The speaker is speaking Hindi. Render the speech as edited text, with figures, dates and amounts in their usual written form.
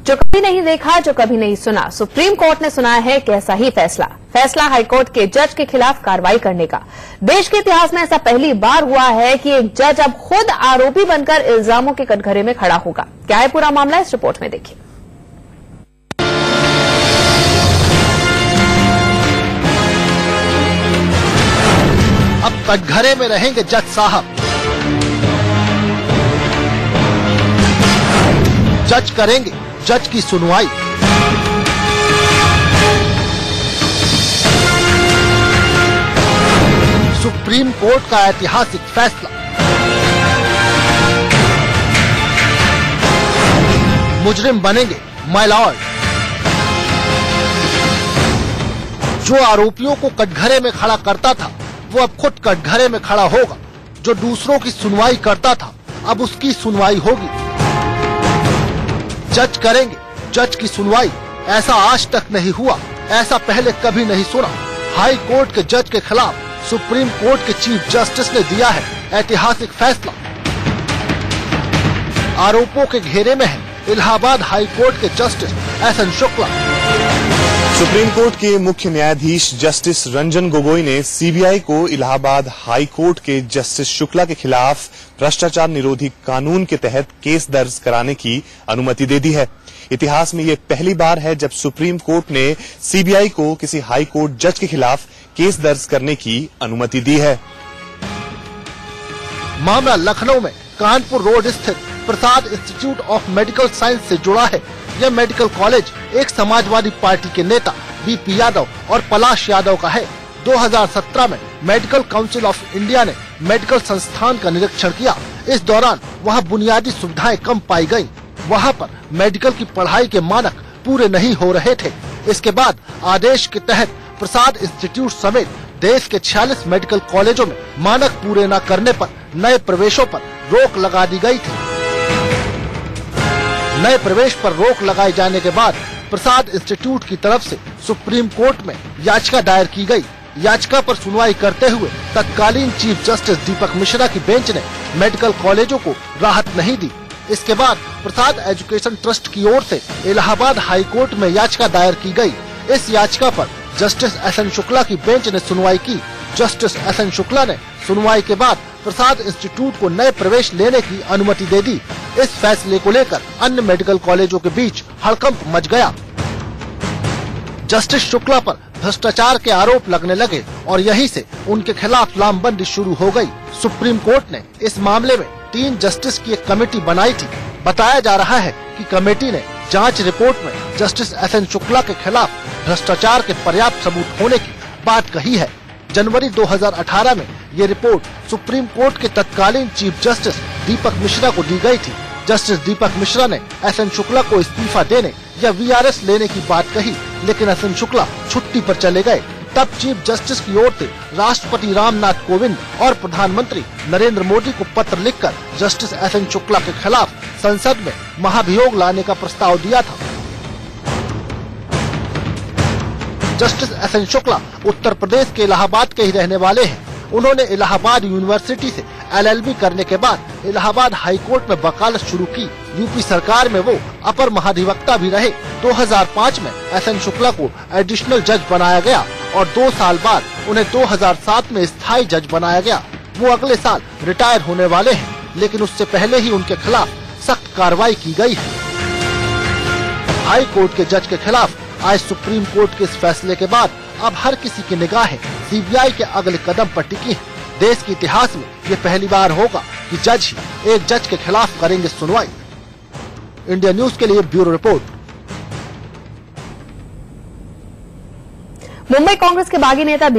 जो कभी नहीं देखा, जो कभी नहीं सुना, सुप्रीम कोर्ट ने सुनाया है कैसा ही फैसला हाईकोर्ट के जज के खिलाफ कार्रवाई करने का। देश के इतिहास में ऐसा पहली बार हुआ है कि एक जज अब खुद आरोपी बनकर इल्जामों के कटघरे में खड़ा होगा। क्या है पूरा मामला, इस रिपोर्ट में देखिए। अब कटघरे में रहेंगे जज साहब। जज करेंगे जज की सुनवाई। सुप्रीम कोर्ट का ऐतिहासिक फैसला। मुजरिम बनेंगे माय लॉर्ड। जो आरोपियों को कटघरे में खड़ा करता था वो अब खुद कटघरे में खड़ा होगा। जो दूसरों की सुनवाई करता था अब उसकी सुनवाई होगी। जज करेंगे जज की सुनवाई। ऐसा आज तक नहीं हुआ, ऐसा पहले कभी नहीं सुना। हाई कोर्ट के जज के खिलाफ सुप्रीम कोर्ट के चीफ जस्टिस ने दिया है ऐतिहासिक फैसला। आरोपों के घेरे में है इलाहाबाद हाई कोर्ट के Justice SN Shukla. Supreme Court के मुख्य न्यायाधीश जस्टिस रंजन गोगोई ने सीबीआई को इलाहाबाद हाई कोर्ट के जस्टिस शुक्ला के खिलाफ भ्रष्टाचार निरोधी कानून के तहत केस दर्ज कराने की अनुमति दे दी है। इतिहास में ये पहली बार है जब सुप्रीम कोर्ट ने सीबीआई को किसी हाई कोर्ट जज के खिलाफ केस दर्ज करने की अनुमति दी है। मामला लखनऊ में कानपुर रोड स्थित प्रसाद इंस्टीट्यूट ऑफ मेडिकल साइंस से जुड़ा है। यह मेडिकल कॉलेज एक समाजवादी पार्टी के नेता बीपी यादव और पलाश यादव का है। 2017 में मेडिकल काउंसिल ऑफ इंडिया ने मेडिकल संस्थान का निरीक्षण किया। इस दौरान वहां बुनियादी सुविधाएं कम पाई गयी। वहां पर मेडिकल की पढ़ाई के मानक पूरे नहीं हो रहे थे। इसके बाद आदेश के तहत प्रसाद इंस्टीट्यूट समेत देश के 46 मेडिकल कॉलेजों में मानक पूरे न करने पर नए प्रवेशों पर रोक लगा दी गई थी। नए प्रवेश पर रोक लगाए जाने के बाद प्रसाद इंस्टीट्यूट की तरफ से सुप्रीम कोर्ट में याचिका दायर की गई। याचिका पर सुनवाई करते हुए तत्कालीन चीफ जस्टिस दीपक मिश्रा की बेंच ने मेडिकल कॉलेजों को राहत नहीं दी। इसके बाद प्रसाद एजुकेशन ट्रस्ट की ओर से इलाहाबाद हाई कोर्ट में याचिका दायर की गई। इस याचिका पर जस्टिस एसएन शुक्ला की बेंच ने सुनवाई की। जस्टिस एसएन शुक्ला ने सुनवाई के बाद प्रसाद इंस्टीट्यूट को नए प्रवेश लेने की अनुमति दे दी। इस फैसले को लेकर अन्य मेडिकल कॉलेजों के बीच हड़कंप मच गया। जस्टिस शुक्ला पर भ्रष्टाचार के आरोप लगने लगे और यहीं से उनके खिलाफ लामबंदी शुरू हो गई। सुप्रीम कोर्ट ने इस मामले में 3 जस्टिस की एक कमेटी बनाई थी। बताया जा रहा है कि कमेटी ने जांच रिपोर्ट में जस्टिस एसएन शुक्ला के खिलाफ भ्रष्टाचार के पर्याप्त सबूत होने की बात कही है। जनवरी 2018 में ये रिपोर्ट सुप्रीम कोर्ट के तत्कालीन चीफ जस्टिस दीपक मिश्रा को दी गई थी। जस्टिस दीपक मिश्रा ने एसएन शुक्ला को इस्तीफा देने या वीआरएस लेने की बात कही, लेकिन एसएन शुक्ला छुट्टी पर चले गए। तब चीफ जस्टिस की ओर से राष्ट्रपति रामनाथ कोविंद और प्रधानमंत्री नरेंद्र मोदी को पत्र लिखकर जस्टिस एसएन शुक्ला के खिलाफ संसद में महाभियोग लाने का प्रस्ताव दिया था। जस्टिस एसएन शुक्ला उत्तर प्रदेश के इलाहाबाद के ही रहने वाले हैं। उन्होंने इलाहाबाद यूनिवर्सिटी से एलएलबी करने के बाद इलाहाबाद हाई कोर्ट में वकालत शुरू की। यूपी सरकार में वो अपर महाधिवक्ता भी रहे। 2005 में एसएन शुक्ला को एडिशनल जज बनाया गया और 2 साल बाद उन्हें 2007 में स्थायी जज बनाया गया। वो अगले साल रिटायर होने वाले हैं, लेकिन उससे पहले ही उनके खिलाफ सख्त कार्रवाई की गई है। हाई कोर्ट के जज के खिलाफ आज सुप्रीम कोर्ट के इस फैसले के बाद अब हर किसी की निगाहें सीबीआई के अगले कदम पर टिकी हैं। देश के इतिहास में ये पहली बार होगा कि जज ही एक जज के खिलाफ करेंगे सुनवाई। इंडिया न्यूज के लिए ब्यूरो रिपोर्ट। मुंबई कांग्रेस के बागी नेता